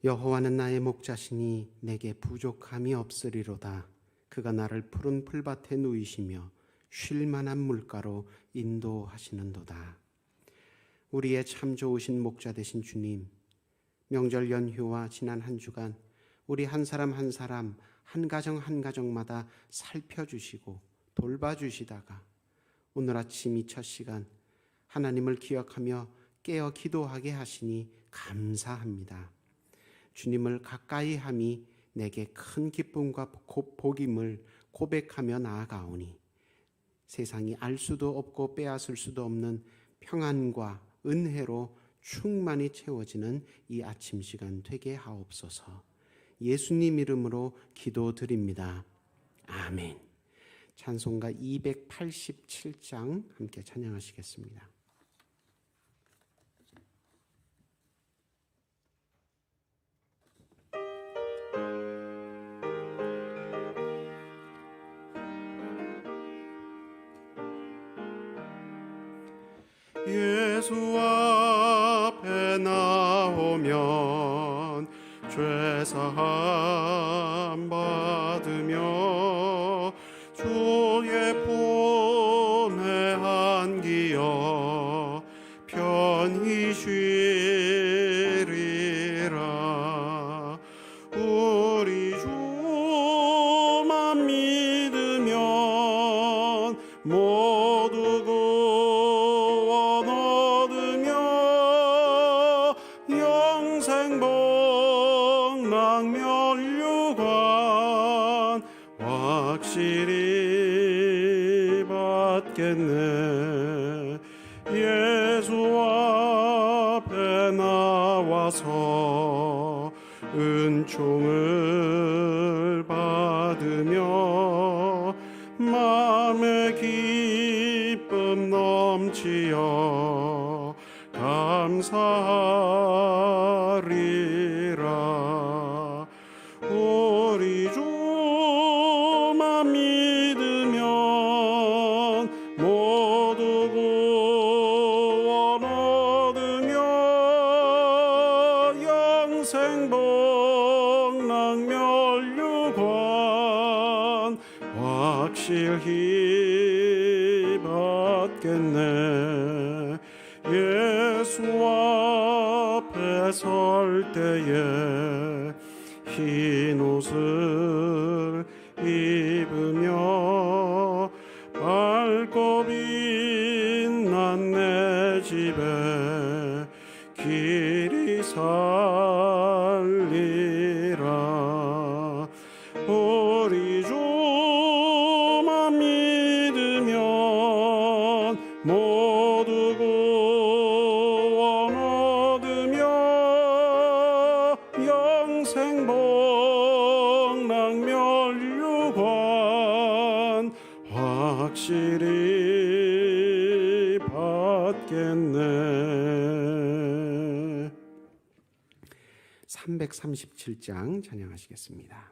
여호와는 나의 목자시니 내게 부족함이 없으리로다. 그가 나를 푸른 풀밭에 누이시며 쉴 만한 물가로 인도하시는도다. 우리의 참 좋으신 목자 되신 주님, 명절 연휴와 지난 한 주간 우리 한 사람 한 사람, 한 가정 한 가정마다 살펴주시고 돌봐주시다가 오늘 아침 이 첫 시간 하나님을 기억하며 깨어 기도하게 하시니 감사합니다. 주님을 가까이 함이 내게 큰 기쁨과 복임을 고백하며 나아가오니 세상이 알 수도 없고 빼앗을 수도 없는 평안과 은혜로 충만히 채워지는 이 아침 시간 되게 하옵소서. 예수님 이름으로 기도드립니다. 아멘. 찬송가 287장 함께 찬양하시겠습니다. 예수 앞에 나오면 죄사함 받으며 주의 품에 안기어 편히 쉬리라. 우리 주만 믿으면 모두 구원 얻으며 영생 복락면류관 확실히 받겠네. 예수 앞에 나와서 은총을 받으며 마음의 기쁨 넘치어 감사하리라. 우리 주만 믿으면 모두 구원 얻으며 영생 복락면류관 확실히 받겠네. 예수 앞에 설 때에 흰 옷을 입으며 밝고 빛난 내 집에 길이 살리라. 우리 주만 믿으면 모두 구원 얻으며 영생 복락면류관 확실히 받겠네. 337장 찬양하시겠습니다.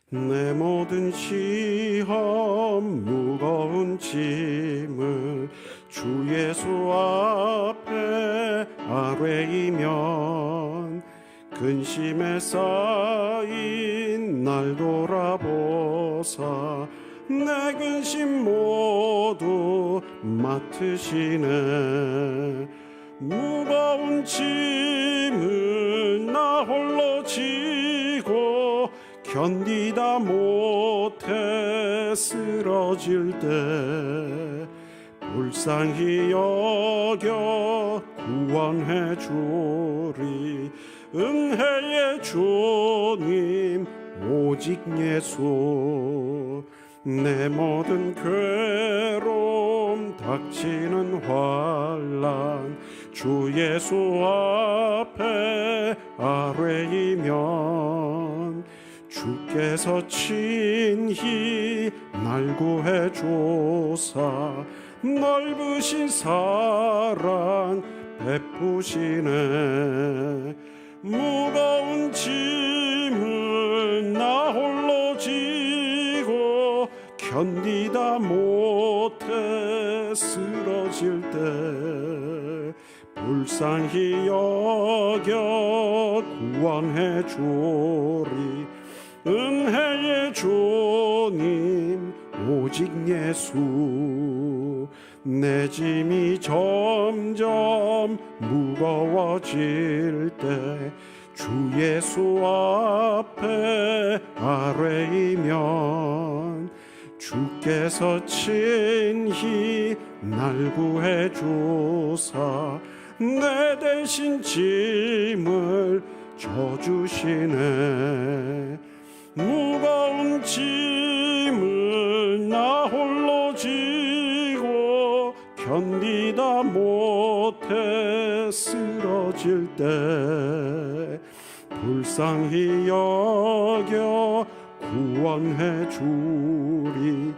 내 모든 시험 무거운 짐을 주 예수 앞에 아뢰이면 근심에 쌓인 날 돌아보사 내 근심 모두 맡으시네. 무거운 짐을 나 홀로 지고 견디다 못해 쓰러질 때 불쌍히 여겨 구원해 주리. 은혜의 주님 오직 예수. 내 모든 괴로움 닥치는 환난 주 예수 앞에 아뢰이면 주께서 친히 날 구해 주사 넓으신 사랑 베푸시네. 무거운 짐을 나 홀로 지고 견디다 못해 쓰러질 때 불쌍히 여겨 구원해 주리. 은혜의 주님 오직 예수. 내 짐이 점점 무거워질 때 주 예수 앞에 아뢰이면 주께서 친히 날 구해 주사 내 대신 짐을 져주시네. 무거운 짐을 나 홀로 지고 견디다 못해 쓰러질 때 불쌍히 여겨 구원해 주리.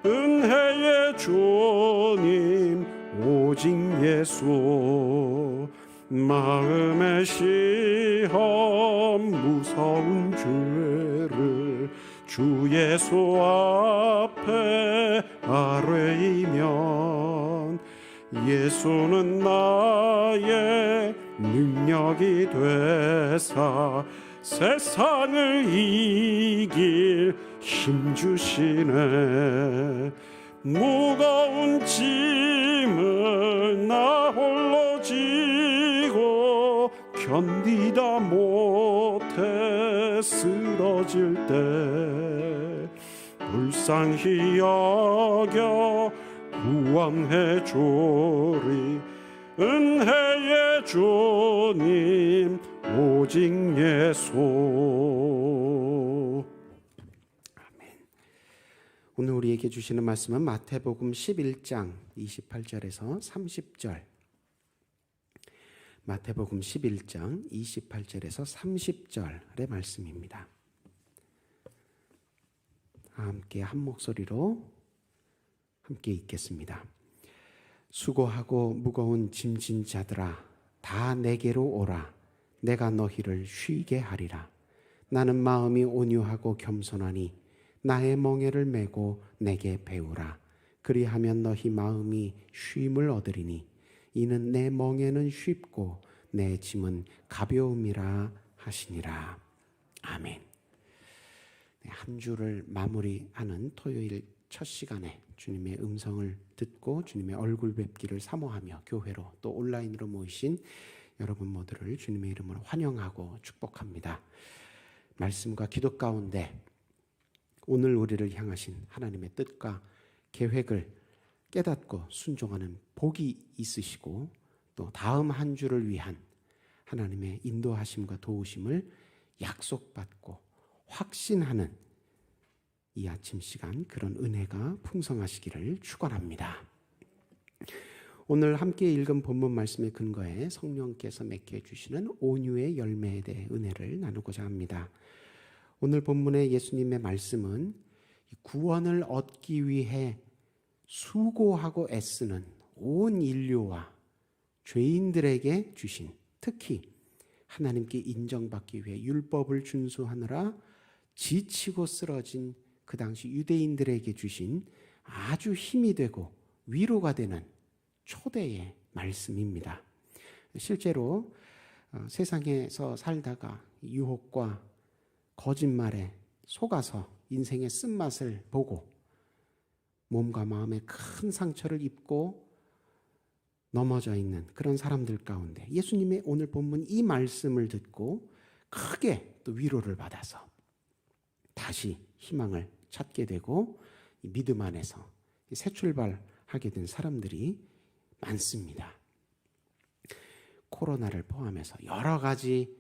은혜의 주님 오직 예수. 마음의 시험 무서운 죄를 주 예수 앞에 아뢰이면 예수는 나의 능력이 되사 세상을 이길 힘 주시네. 무거운 짐을 나 홀로 지고 견디다 못해 쓰러질 때 불쌍히 여겨 구원해 주리. 은혜의 주님 오직 예수. 오늘 우리에게 주시는 말씀은 마태복음 11장 28절에서 30절. 마태복음 11장 28절에서 30절의 말씀입니다. 함께 한 목소리로 함께 읽겠습니다. 수고하고 무거운 짐진 자들아 다 내게로 오라. 내가 너희를 쉬게 하리라. 나는 마음이 온유하고 겸손하니 나의 멍에를 메고 내게 배우라. 그리하면 너희 마음이 쉼을 얻으리니 이는 내 멍에는 쉽고 내 짐은 가벼움이라 하시니라. 아멘. 한 주를 마무리하는 토요일 첫 시간에 주님의 음성을 듣고 주님의 얼굴 뵙기를 사모하며 교회로 또 온라인으로 모이신 여러분 모두를 주님의 이름으로 환영하고 축복합니다. 말씀과 기도 가운데 오늘 우리를 향하신 하나님의 뜻과 계획을 깨닫고 순종하는 복이 있으시고 또 다음 한 주를 위한 하나님의 인도하심과 도우심을 약속받고 확신하는 이 아침 시간 그런 은혜가 풍성하시기를 축원합니다. 오늘 함께 읽은 본문 말씀의 근거에 성령께서 맺게 해주시는 온유의 열매에 대해 은혜를 나누고자 합니다. 오늘 본문의 예수님의 말씀은 구원을 얻기 위해 수고하고 애쓰는 온 인류와 죄인들에게 주신, 특히 하나님께 인정받기 위해 율법을 준수하느라 지치고 쓰러진 그 당시 유대인들에게 주신 아주 힘이 되고 위로가 되는 초대의 말씀입니다. 실제로 세상에서 살다가 유혹과 거짓말에 속아서 인생의 쓴맛을 보고 몸과 마음에 큰 상처를 입고 넘어져 있는 그런 사람들 가운데 예수님의 오늘 본문 이 말씀을 듣고 크게 또 위로를 받아서 다시 희망을 찾게 되고 믿음 안에서 새 출발하게 된 사람들이 많습니다. 코로나를 포함해서 여러 가지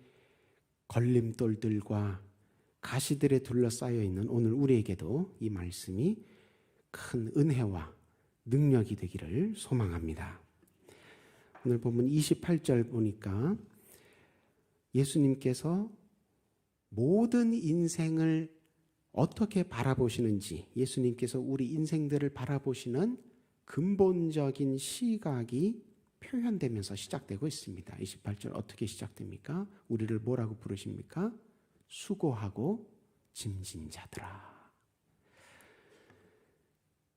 걸림돌들과 가시들에 둘러싸여 있는 오늘 우리에게도 이 말씀이 큰 은혜와 능력이 되기를 소망합니다. 오늘 보면 28절 보니까 예수님께서 모든 인생을 어떻게 바라보시는지, 예수님께서 우리 인생들을 바라보시는 근본적인 시각이 표현되면서 시작되고 있습니다. 28절 어떻게 시작됩니까? 우리를 뭐라고 부르십니까? 수고하고 짐진 자들아.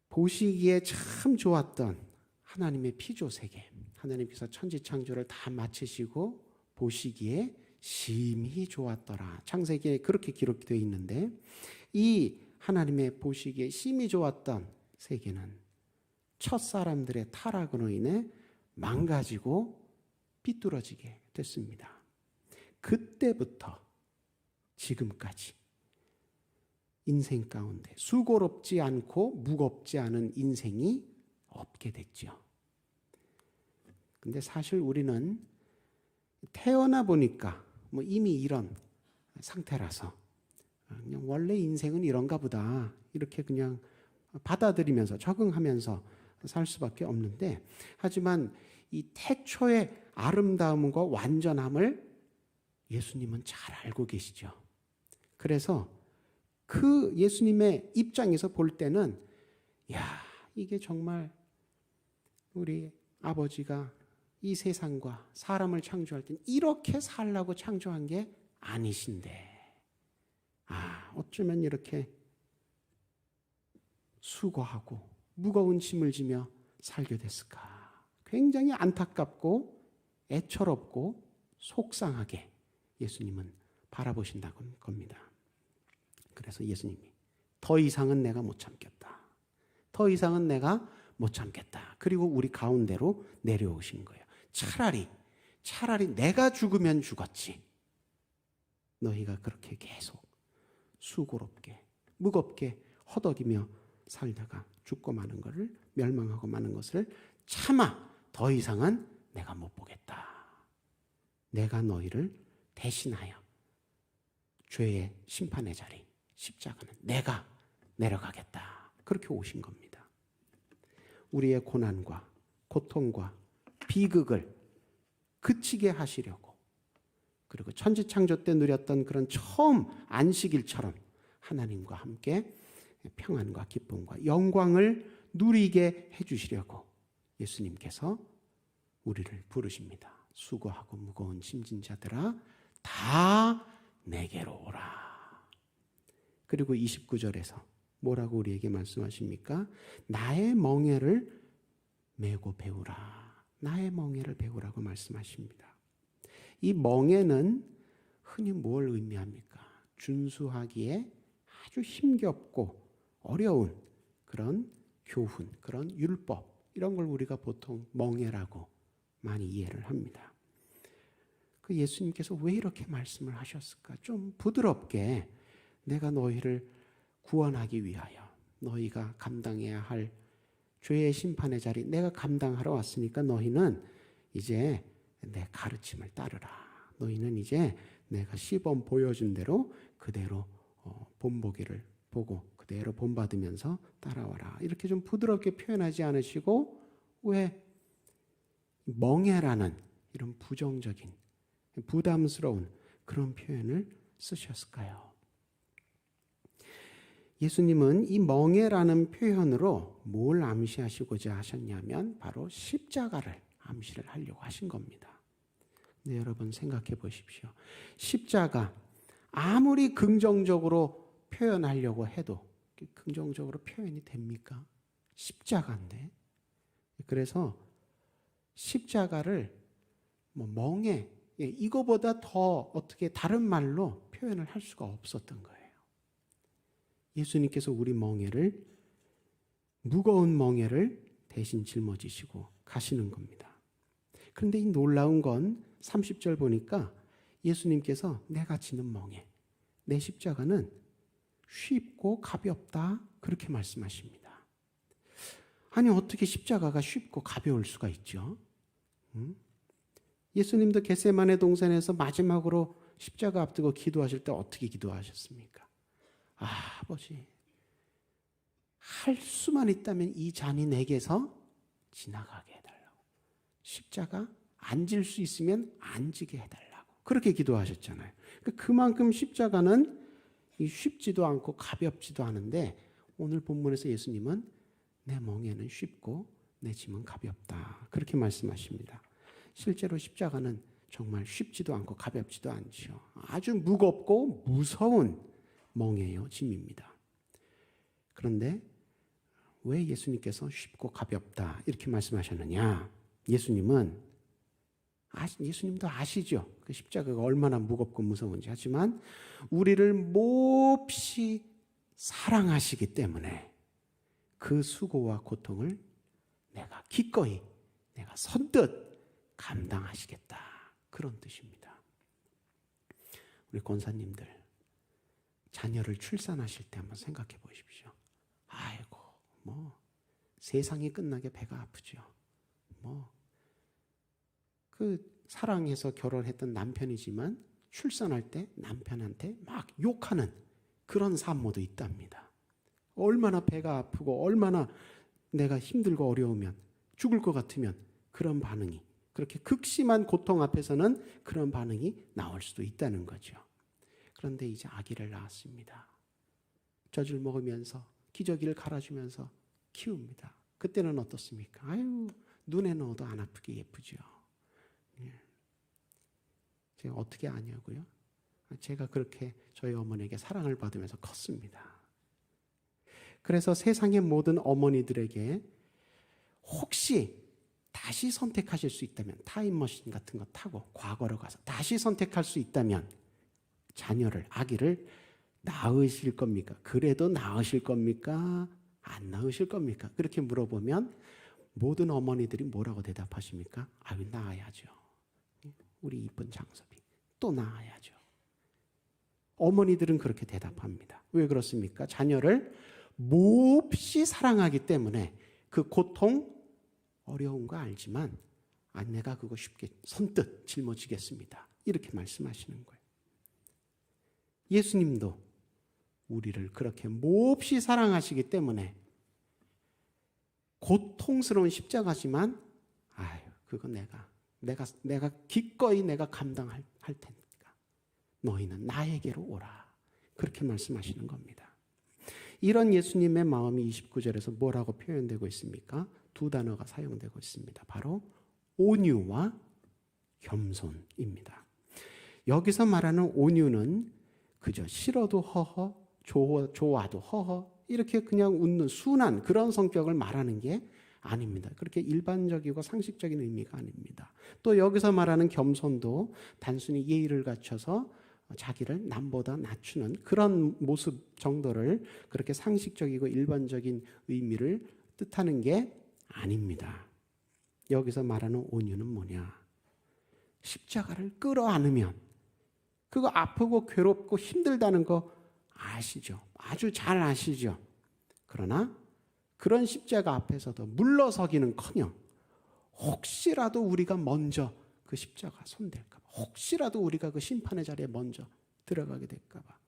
보시기에 참 좋았던 하나님의 피조 세계, 하나님께서 천지 창조를 다 마치시고 보시기에 심히 좋았더라. 창세기에 그렇게 기록되어 있는데, 이 하나님의 보시기에 심히 좋았던 세계는 첫 사람들의 타락으로 인해 망가지고 삐뚤어지게 됐습니다. 그때부터 지금까지 인생 가운데 수고롭지 않고 무겁지 않은 인생이 없게 됐죠. 근데 사실 우리는 태어나 보니까 뭐 이미 이런 상태라서 그냥 원래 인생은 이런가 보다 이렇게 그냥 받아들이면서 적응하면서 살 수밖에 없는데, 하지만 이 태초의 아름다움과 완전함을 예수님은 잘 알고 계시죠. 그래서 그 예수님의 입장에서 볼 때는 야, 이게 정말 우리 아버지가 이 세상과 사람을 창조할 땐 이렇게 살라고 창조한 게 아니신데, 어쩌면 이렇게 수고하고 무거운 짐을 지며 살게 됐을까. 굉장히 안타깝고 애처롭고 속상하게 예수님은 바라보신다고 겁니다. 그래서 예수님이 더 이상은 내가 못 참겠다. 더 이상은 내가 못 참겠다. 그리고 우리 가운데로 내려오신 거예요. 차라리 내가 죽으면 죽었지. 너희가 그렇게 계속 수고롭게 무겁게 허덕이며 살다가 죽고 마는 것을, 멸망하고 마는 것을 차마 더 이상은 내가 못 보겠다. 내가 너희를 대신하여 죄의 심판의 자리, 십자가는 내가 내려가겠다. 그렇게 오신 겁니다. 우리의 고난과 고통과 비극을 그치게 하시려고, 그리고 천지창조 때 누렸던 그런 처음 안식일처럼 하나님과 함께 평안과 기쁨과 영광을 누리게 해주시려고 예수님께서 우리를 부르십니다. 수고하고 무거운 짐진 자들아 다 내게로 오라. 그리고 29절에서 뭐라고 우리에게 말씀하십니까? 나의 멍에를 메고 배우라. 나의 멍에를 배우라고 말씀하십니다. 이 멍에는 흔히 뭘 의미합니까? 준수하기에 아주 힘겹고 어려운 그런 교훈, 그런 율법, 이런 걸 우리가 보통 멍에라고 많이 이해를 합니다. 그 예수님께서 왜 이렇게 말씀을 하셨을까? 좀 부드럽게 내가 너희를 구원하기 위하여 너희가 감당해야 할 죄의 심판의 자리 내가 감당하러 왔으니까 너희는 이제 내 가르침을 따르라. 너희는 이제 내가 시범 보여준 대로 그대로 본보기를 보고 그대로 본받으면서 따라와라. 이렇게 좀 부드럽게 표현하지 않으시고 왜 멍해라는 이런 부정적인 부담스러운 그런 표현을 쓰셨을까요? 예수님은 이 멍해라는 표현으로 뭘 암시하시고자 하셨냐면 바로 십자가를 암시를 하려고 하신 겁니다. 네, 여러분 생각해 보십시오. 십자가 아무리 긍정적으로 표현하려고 해도 긍정적으로 표현이 됩니까? 십자가인데. 그래서 십자가를 멍해, 이거보다 더 어떻게 다른 말로 표현을 할 수가 없었던 거예요. 예수님께서 우리 멍에를, 무거운 멍에를 대신 짊어지시고 가시는 겁니다. 그런데 이 놀라운 건 30절 보니까 예수님께서 내가 지는 멍에, 내 십자가는 쉽고 가볍다 그렇게 말씀하십니다. 아니 어떻게 십자가가 쉽고 가벼울 수가 있죠? 예수님도 겟세마네 동산에서 마지막으로 십자가 앞두고 기도하실 때 어떻게 기도하셨습니까? 아버지, 할 수만 있다면 이 잔이 내게서 지나가게 해달라고. 십자가 앉을 수 있으면 앉게 해달라고. 그렇게 기도하셨잖아요. 그만큼 십자가는 쉽지도 않고 가볍지도 않은데 오늘 본문에서 예수님은 내 멍에는 쉽고 내 짐은 가볍다. 그렇게 말씀하십니다. 실제로 십자가는 정말 쉽지도 않고 가볍지도 않죠. 아주 무겁고 무서운 멍에요, 짐입니다. 그런데 왜 예수님께서 쉽고 가볍다 이렇게 말씀하셨느냐? 예수님도 아시죠? 그 십자가가 얼마나 무겁고 무서운지. 하지만 우리를 몹시 사랑하시기 때문에 그 수고와 고통을 내가 기꺼이, 내가 선뜻 감당하시겠다. 그런 뜻입니다. 우리 권사님들, 자녀를 출산하실 때 한번 생각해 보십시오. 아이고, 세상이 끝나게 배가 아프죠. 사랑해서 결혼했던 남편이지만 출산할 때 남편한테 막 욕하는 그런 산모도 있답니다. 얼마나 배가 아프고 얼마나 내가 힘들고 어려우면 죽을 것 같으면 그런 반응이, 그렇게 극심한 고통 앞에서는 그런 반응이 나올 수도 있다는 거죠. 그런데 이제 아기를 낳았습니다. 젖을 먹으면서 기저귀를 갈아주면서 키웁니다. 그때는 어떻습니까? 아유, 눈에 넣어도 안 아프게 예쁘죠. 제가 어떻게 아냐고요? 제가 그렇게 저희 어머니에게 사랑을 받으면서 컸습니다. 그래서 세상의 모든 어머니들에게 혹시 다시 선택하실 수 있다면, 타임머신 같은 거 타고 과거로 가서 다시 선택할 수 있다면 자녀를, 아기를 낳으실 겁니까? 그래도 낳으실 겁니까? 안 낳으실 겁니까? 그렇게 물어보면 모든 어머니들이 뭐라고 대답하십니까? 아유, 낳아야죠. 우리 이쁜 장섭이 또 낳아야죠. 어머니들은 그렇게 대답합니다. 왜 그렇습니까? 자녀를 몹시 사랑하기 때문에 그 고통, 어려운 거 알지만 내가 그거 쉽게 선뜻 짊어지겠습니다. 이렇게 말씀하시는 거예요. 예수님도 우리를 그렇게 몹시 사랑하시기 때문에 고통스러운 십자가지만 그거 내가 기꺼이 내가 감당할 테니까 너희는 나에게로 오라. 그렇게 말씀하시는 겁니다. 이런 예수님의 마음이 29절에서 뭐라고 표현되고 있습니까? 두 단어가 사용되고 있습니다. 바로 온유와 겸손입니다. 여기서 말하는 온유는 그저 싫어도 허허, 좋아도 허허 이렇게 그냥 웃는 순한 그런 성격을 말하는 게 아닙니다. 그렇게 일반적이고 상식적인 의미가 아닙니다. 또 여기서 말하는 겸손도 단순히 예의를 갖춰서 자기를 남보다 낮추는 그런 모습 정도를 그렇게 상식적이고 일반적인 의미를 뜻하는 게 아닙니다. 여기서 말하는 온유는 뭐냐? 십자가를 끌어안으면 그거 아프고 괴롭고 힘들다는 거 아시죠? 아주 잘 아시죠? 그러나 그런 십자가 앞에서도 물러서기는커녕 혹시라도 우리가 먼저 그 십자가 손댈까 봐, 혹시라도 우리가 그 심판의 자리에 먼저 들어가게 될까 봐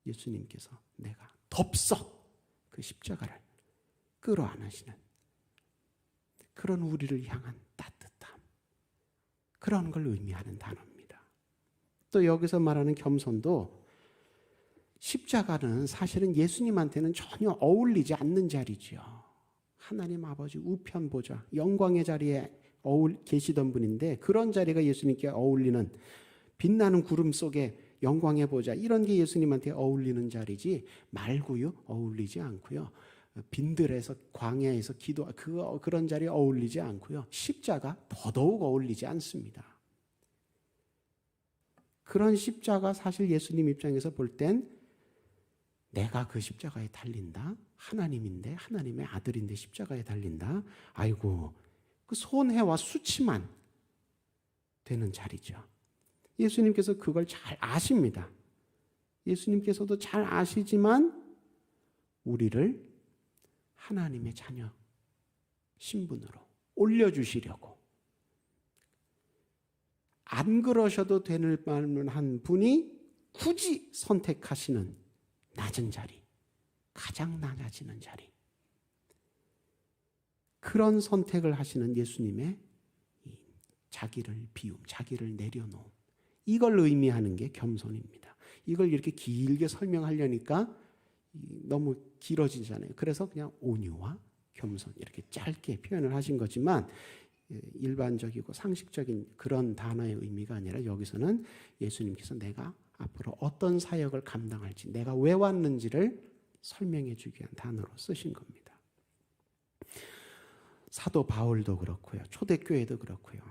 예수님께서 내가 덥석 그 십자가를 끌어안으시는 그런 우리를 향한 따뜻함, 그런 걸 의미하는 단어입니다. 또 여기서 말하는 겸손도 십자가는 사실은 예수님한테는 전혀 어울리지 않는 자리죠. 하나님 아버지 우편 보좌, 영광의 자리에 계시던 분인데 그런 자리가 예수님께 어울리는, 빛나는 구름 속에 영광의 보좌, 이런 게 예수님한테 어울리는 자리지 말고요, 어울리지 않고요. 빈들에서 광야에서 기도 그런 자리에 어울리지 않고요. 십자가 더더욱 어울리지 않습니다. 그런 십자가 사실 예수님 입장에서 볼 땐 내가 그 십자가에 달린다? 하나님인데, 하나님의 아들인데 십자가에 달린다? 아이고, 그 손해와 수치만 되는 자리죠. 예수님께서 그걸 잘 아십니다. 예수님께서도 잘 아시지만 우리를 하나님의 자녀 신분으로 올려주시려고, 안 그러셔도 될 만한 분이 굳이 선택하시는 낮은 자리, 가장 낮아지는 자리, 그런 선택을 하시는 예수님의 자기를 비움, 자기를 내려놓음, 이걸 의미하는 게 겸손입니다. 이걸 이렇게 길게 설명하려니까 너무 길어지잖아요. 그래서 그냥 온유와 겸손 이렇게 짧게 표현을 하신 거지만 일반적이고 상식적인 그런 단어의 의미가 아니라 여기서는 예수님께서 내가 앞으로 어떤 사역을 감당할지, 내가 왜 왔는지를 설명해 주기 위한 단어로 쓰신 겁니다. 사도 바울도 그렇고요. 초대교회도 그렇고요.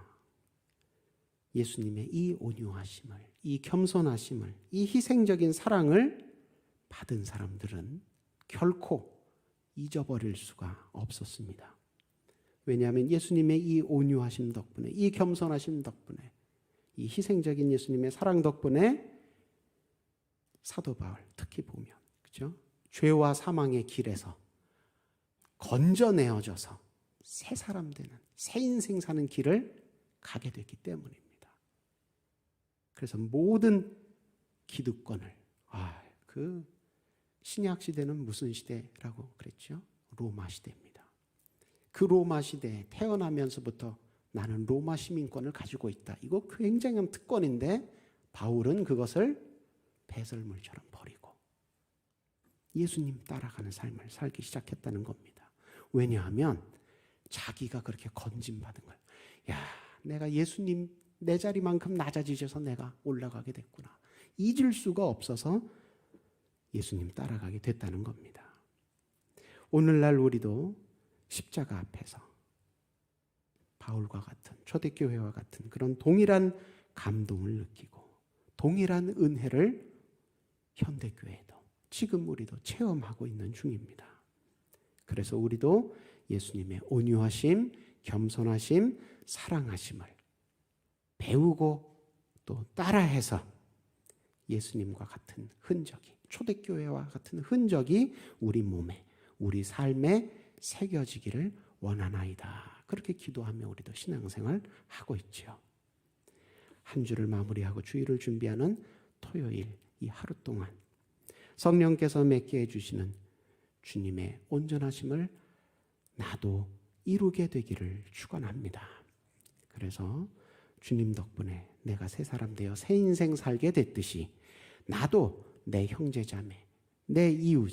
예수님의 이 온유하심을, 이 겸손하심을, 이 희생적인 사랑을 받은 사람들은 결코 잊어버릴 수가 없었습니다. 왜냐하면 예수님의 이 온유하심 덕분에, 이 겸손하심 덕분에, 이 희생적인 예수님의 사랑 덕분에 사도 바울 특히 보면, 그죠? 죄와 사망의 길에서 건져내어져서 새 사람 되는, 새 인생 사는 길을 가게 됐기 때문입니다. 그래서 모든 기득권을, 그 신약 시대는 무슨 시대라고 그랬죠? 로마 시대입니다. 그 로마 시대에 태어나면서부터 나는 로마 시민권을 가지고 있다. 이거 굉장한 특권인데 바울은 그것을 배설물처럼 버리고 예수님 따라가는 삶을 살기 시작했다는 겁니다. 왜냐하면 자기가 그렇게 건진받은 거예요. 야, 내가 예수님 내 자리만큼 낮아지셔서 내가 올라가게 됐구나. 잊을 수가 없어서 예수님 따라가게 됐다는 겁니다. 오늘날 우리도 십자가 앞에서 바울과 같은, 초대교회와 같은 그런 동일한 감동을 느끼고 동일한 은혜를 현대교회도 지금 우리도 체험하고 있는 중입니다. 그래서 우리도 예수님의 온유하심, 겸손하심, 사랑하심을 배우고 또 따라해서 예수님과 같은 흔적이, 초대교회와 같은 흔적이 우리 몸에, 우리 삶에 새겨지기를 원하나이다. 그렇게 기도하며 우리도 신앙생활 하고 있죠. 한 주를 마무리하고 주일을 준비하는 토요일 이 하루 동안 성령께서 맺게 해주시는 주님의 온전하심을 나도 이루게 되기를 축원합니다. 그래서 주님 덕분에 내가 새 사람 되어 새 인생 살게 됐듯이 나도 내 형제자매, 내 이웃,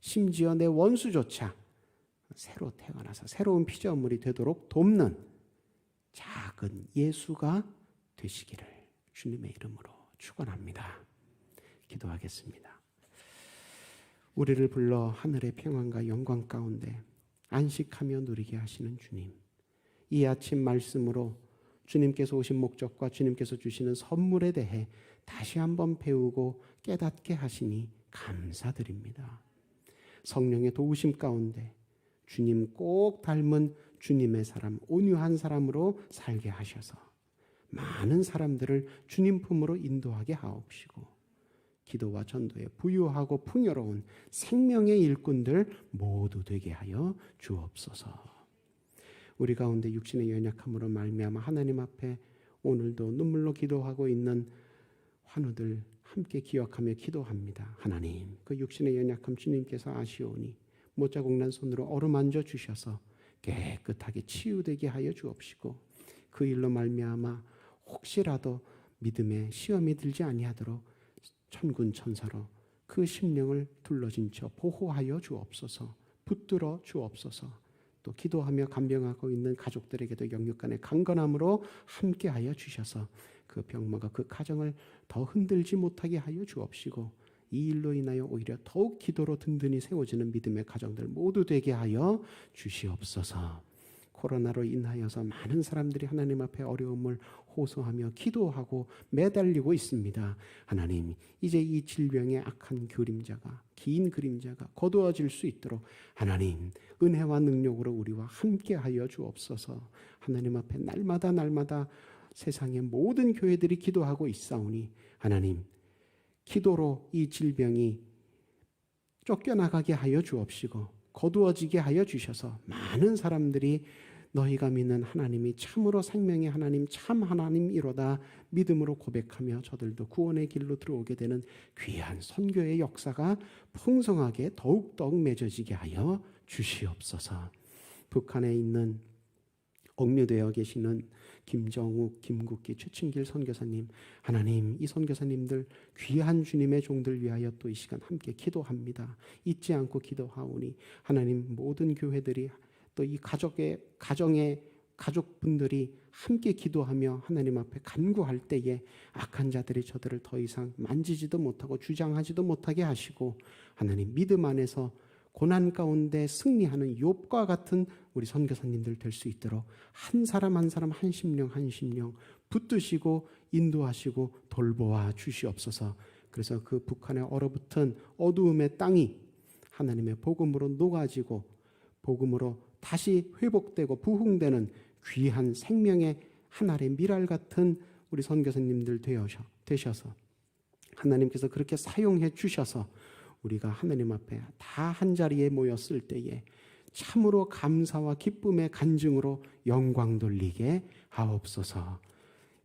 심지어 내 원수조차 새로 태어나서 새로운 피조물이 되도록 돕는 작은 예수가 되시기를 주님의 이름으로 축원합니다. 기도하겠습니다. 우리를 불러 하늘의 평안과 영광 가운데 안식하며 누리게 하시는 주님, 이 아침 말씀으로 주님께서 오신 목적과 주님께서 주시는 선물에 대해 다시 한번 배우고 깨닫게 하시니 감사드립니다. 성령의 도우심 가운데 주님 꼭 닮은 주님의 사람, 온유한 사람으로 살게 하셔서 많은 사람들을 주님 품으로 인도하게 하옵시고 기도와 전도에 부유하고 풍요로운 생명의 일꾼들 모두 되게 하여 주옵소서. 우리 가운데 육신의 연약함으로 말미암아 하나님 앞에 오늘도 눈물로 기도하고 있는 환우들 함께 기억하며 기도합니다. 하나님, 그 육신의 연약함 주님께서 아시오니 못자국난 손으로 어루만져 주셔서 깨끗하게 치유되게 하여 주옵시고 그 일로 말미암아 혹시라도 믿음에 시험이 들지 아니하도록 천군 천사로 그 심령을 둘러진 저 보호하여 주옵소서. 붙들어 주옵소서. 또 기도하며 간병하고 있는 가족들에게도 영육간의 강건함으로 함께하여 주셔서 그 병마가 그 가정을 더 흔들지 못하게 하여 주옵시고 이 일로 인하여 오히려 더욱 기도로 든든히 세워지는 믿음의 가정들 모두 되게 하여 주시옵소서. 코로나로 인하여서 많은 사람들이 하나님 앞에 어려움을 호소하며 기도하고 매달리고 있습니다. 하나님, 이제 이 질병의 악한 그림자가, 긴 그림자가 거두어질 수 있도록 하나님 은혜와 능력으로 우리와 함께하여 주옵소서. 하나님 앞에 날마다 세상의 모든 교회들이 기도하고 있사오니 하나님 기도로 이 질병이 쫓겨나가게 하여 주옵시고 거두어지게 하여 주셔서 많은 사람들이 너희가 믿는 하나님이 참으로 생명의 하나님, 참 하나님이로다 믿음으로 고백하며 저들도 구원의 길로 들어오게 되는 귀한 선교의 역사가 풍성하게 더욱더욱 맺어지게 하여 주시옵소서. 북한에 있는 옥류되어 계시는 김정욱, 김국기, 최춘길 선교사님, 하나님 이 선교사님들 귀한 주님의 종들 위하여 또 이 시간 함께 기도합니다. 잊지 않고 기도하오니 하나님 모든 교회들이 또 이 가정의 가족분들이 함께 기도하며 하나님 앞에 간구할 때에 악한 자들이 저들을 더 이상 만지지도 못하고 주장하지도 못하게 하시고 하나님 믿음 안에서 고난 가운데 승리하는 욥과 같은 우리 선교사님들 될 수 있도록 한 사람 한 사람 한 심령 붙드시고 인도하시고 돌보아 주시옵소서. 그래서 그 북한에 얼어붙은 어두움의 땅이 하나님의 복음으로 녹아지고 복음으로 다시 회복되고 부흥되는 귀한 생명의 하늘의 미랄 같은 우리 선교사님들 되셔서 하나님께서 그렇게 사용해 주셔서 우리가 하나님 앞에 다 한자리에 모였을 때에 참으로 감사와 기쁨의 간증으로 영광 돌리게 하옵소서.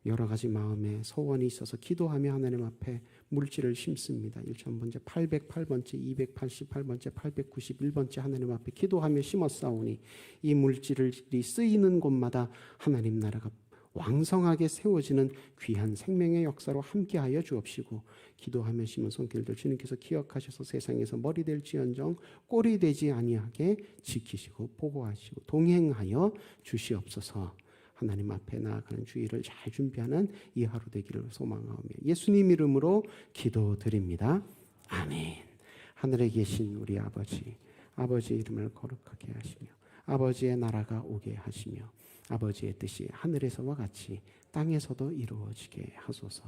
여러 가지 마음에 소원이 있어서 기도하며 하나님 앞에 물질을 심습니다. 1000번째, 808번째, 288번째, 891번째 하나님 앞에 기도하며 심었사오니 이 물질이 쓰이는 곳마다 하나님 나라가 왕성하게 세워지는 귀한 생명의 역사로 함께하여 주옵시고 기도하며 심은 손길들 주님께서 기억하셔서 세상에서 머리 될지언정 꼴이 되지 아니하게 지키시고 보호하시고 동행하여 주시옵소서. 하나님 앞에 나아가는 주의를 잘 준비하는 이 하루 되기를 소망하며 예수님 이름으로 기도드립니다. 아멘. 하늘에 계신 우리 아버지의 이름을 거룩하게 하시며 아버지의 나라가 오게 하시며 아버지의 뜻이 하늘에서와 같이 땅에서도 이루어지게 하소서.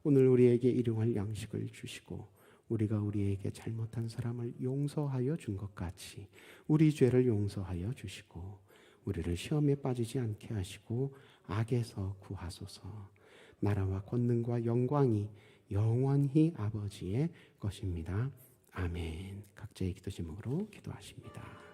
오늘 우리에게 일용할 양식을 주시고 우리가 우리에게 잘못한 사람을 용서하여 준 것 같이 우리 죄를 용서하여 주시고 우리를 시험에 빠지지 않게 하시고 악에서 구하소서. 나라와 권능과 영광이 영원히 아버지의 것입니다. 아멘. 각자의 기도 제목으로 기도하십니다.